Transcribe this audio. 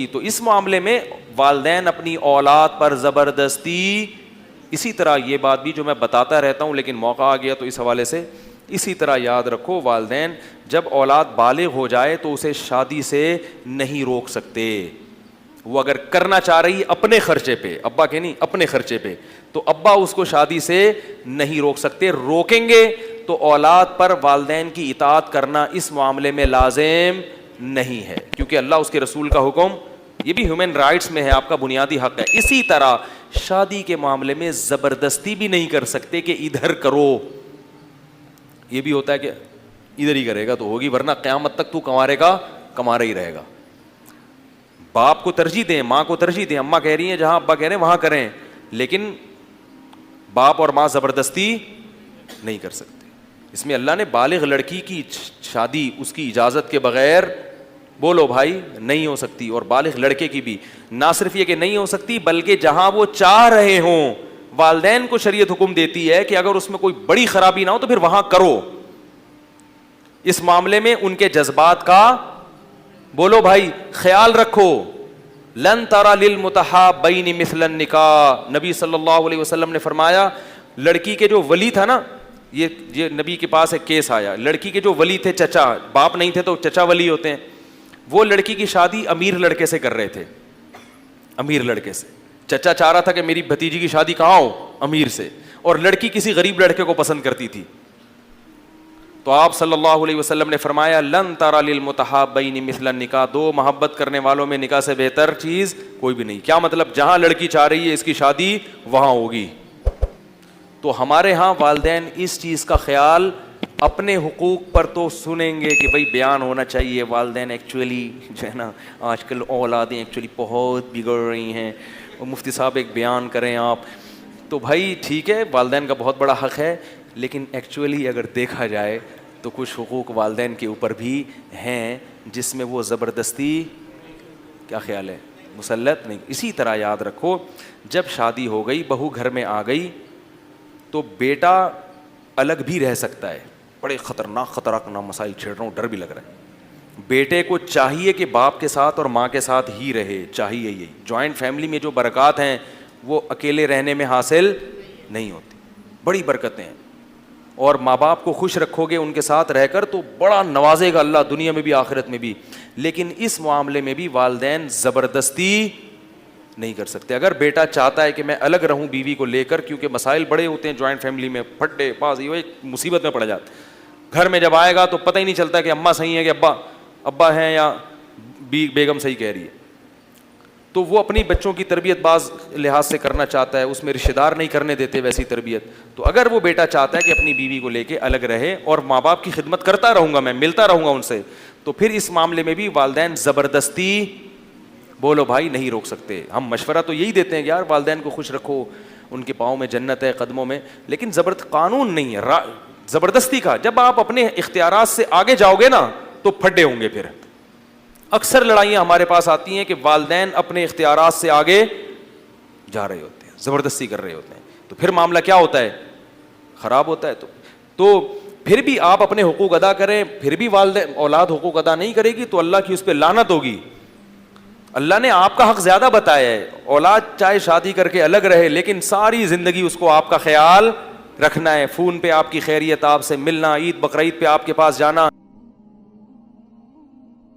کی. تو اس معاملے میں والدین اپنی اولاد پر زبردستی, اسی طرح یہ بات بھی جو میں بتاتا رہتا ہوں لیکن موقع آ گیا تو اس حوالے سے اسی طرح یاد رکھو, والدین جب اولاد بالغ ہو جائے تو اسے شادی سے نہیں روک سکتے. وہ اگر کرنا چاہ رہی ہے اپنے خرچے پہ, ابا کے نہیں اپنے خرچے پہ, تو ابا اس کو شادی سے نہیں روک سکتے. روکیں گے تو اولاد پر والدین کی اطاعت کرنا اس معاملے میں لازم نہیں ہے, کیونکہ اللہ اس کے رسول کا حکم, یہ بھی ہیومن رائٹس میں ہے, آپ کا بنیادی حق ہے. اسی طرح شادی کے معاملے میں زبردستی بھی نہیں کر سکتے کہ ادھر کرو. یہ بھی ہوتا ہے کہ ادھر ہی کرے گا تو ہوگی, ورنہ قیامت تک تو کمارے گا, کمارا ہی رہے گا. باپ کو ترجیح دیں, ماں کو ترجیح دیں, اماں کہہ رہی ہیں جہاں ابا کہہ رہے ہیں وہاں کریں, لیکن باپ اور ماں زبردستی نہیں کر سکتے. اس میں اللہ نے بالغ لڑکی کی شادی اس کی اجازت کے بغیر, بولو بھائی, نہیں ہو سکتی. اور بالغ لڑکے کی بھی نہ صرف یہ کہ نہیں ہو سکتی, بلکہ جہاں وہ چاہ رہے ہوں, والدین کو شریعت حکم دیتی ہے کہ اگر اس میں کوئی بڑی خرابی نہ ہو تو پھر وہاں کرو. اس معاملے میں ان کے جذبات کا, بولو بھائی, خیال رکھو. لن ترى للمتحابین مثل النکاح, نبی صلی اللہ علیہ وسلم نے فرمایا, لڑکی کے جو ولی تھا نا, یہ نبی کے پاس ایک کیس آیا, لڑکی کے جو ولی تھے, چچا, باپ نہیں تھے تو چچا ولی ہوتے ہیں, وہ لڑکی کی شادی امیر لڑکے سے کر رہے تھے. امیر لڑکے سے چچا چاہ رہا تھا کہ میری بھتیجی کی شادی کہاں ہو, امیر سے, اور لڑکی کسی غریب لڑکے کو پسند کرتی تھی. تو آپ صلی اللہ علیہ وسلم نے فرمایا, لن ترى للمتحابین مثل النکاح, دو محبت کرنے والوں میں نکاح سے بہتر چیز کوئی بھی نہیں. کیا مطلب, جہاں لڑکی چاہ رہی ہے اس کی شادی وہاں ہوگی. تو ہمارے ہاں والدین اس چیز کا خیال, اپنے حقوق پر تو سنیں گے کہ بھائی بیان ہونا چاہیے, والدین ایکچولی جو ہے نا آج کل اولادیں ایکچولی بہت بگڑ رہی ہیں, اور مفتی صاحب ایک بیان کریں آپ, تو بھائی ٹھیک ہے, والدین کا بہت بڑا حق ہے, لیکن ایکچولی اگر دیکھا جائے تو کچھ حقوق والدین کے اوپر بھی ہیں جس میں وہ زبردستی, کیا خیال ہے, مسلط نہیں. اسی طرح یاد رکھو, جب شادی ہو گئی, بہو گھر میں آ گئی, تو بیٹا الگ بھی رہ سکتا ہے. بڑے خطرناک مسائل چھیڑ رہا ہوں, ڈر بھی لگ رہا ہے. بیٹے کو چاہیے کہ باپ کے ساتھ اور ماں کے ساتھ ہی رہے, چاہیے. یہی جوائنٹ فیملی میں جو برکات ہیں وہ اکیلے رہنے میں حاصل نہیں ہوتی, بڑی برکتیں ہیں. اور ماں باپ کو خوش رکھو گے ان کے ساتھ رہ کر تو بڑا نوازے گا اللہ, دنیا میں بھی آخرت میں بھی. لیکن اس معاملے میں بھی والدین زبردستی نہیں کر سکتے. اگر بیٹا چاہتا ہے کہ میں الگ رہوں بیوی کو لے کر, کیونکہ مسائل بڑے ہوتے ہیں جوائنٹ فیملی میں, پھٹے بازی, وہ ایک مصیبت میں پڑ جاتا. گھر میں جب آئے گا تو پتہ ہی نہیں چلتا کہ اماں صحیح ہے کہ ابا ہیں یا بیگم صحیح کہہ رہی ہے. تو وہ اپنی بچوں کی تربیت بعض لحاظ سے کرنا چاہتا ہے, اس میں رشتہ دار نہیں کرنے دیتے ویسی تربیت. تو اگر وہ بیٹا چاہتا ہے کہ اپنی بیوی کو لے کے الگ رہے اور ماں باپ کی خدمت کرتا رہوں گا, میں ملتا رہوں گا ان سے, تو پھر اس معاملے میں بھی والدین زبردستی, بولو بھائی, نہیں روک سکتے. ہم مشورہ تو یہی دیتے ہیں کہ یار والدین کو خوش رکھو, ان کے پاؤں میں جنت ہے, قدموں میں, لیکن قانون نہیں ہے زبردستی کا. جب آپ اپنے اختیارات سے آگے جاؤ گے نا تو پھڈے ہوں گے. پھر اکثر لڑائیاں ہمارے پاس آتی ہیں کہ والدین اپنے اختیارات سے آگے جا رہے ہوتے ہیں, زبردستی کر رہے ہوتے ہیں, تو پھر معاملہ کیا ہوتا ہے, خراب ہوتا ہے. تو پھر بھی آپ اپنے حقوق ادا کریں, پھر بھی والدین اولاد حقوق ادا نہیں کرے گی تو اللہ کی اس پہ لعنت ہوگی. اللہ نے آپ کا حق زیادہ بتایا ہے, اولاد چاہے شادی کر کے الگ رہے لیکن ساری زندگی اس کو آپ کا خیال رکھنا ہے. فون پہ آپ کی خیریت, آپ سے ملنا, عید بقرعید پہ آپ کے پاس جانا,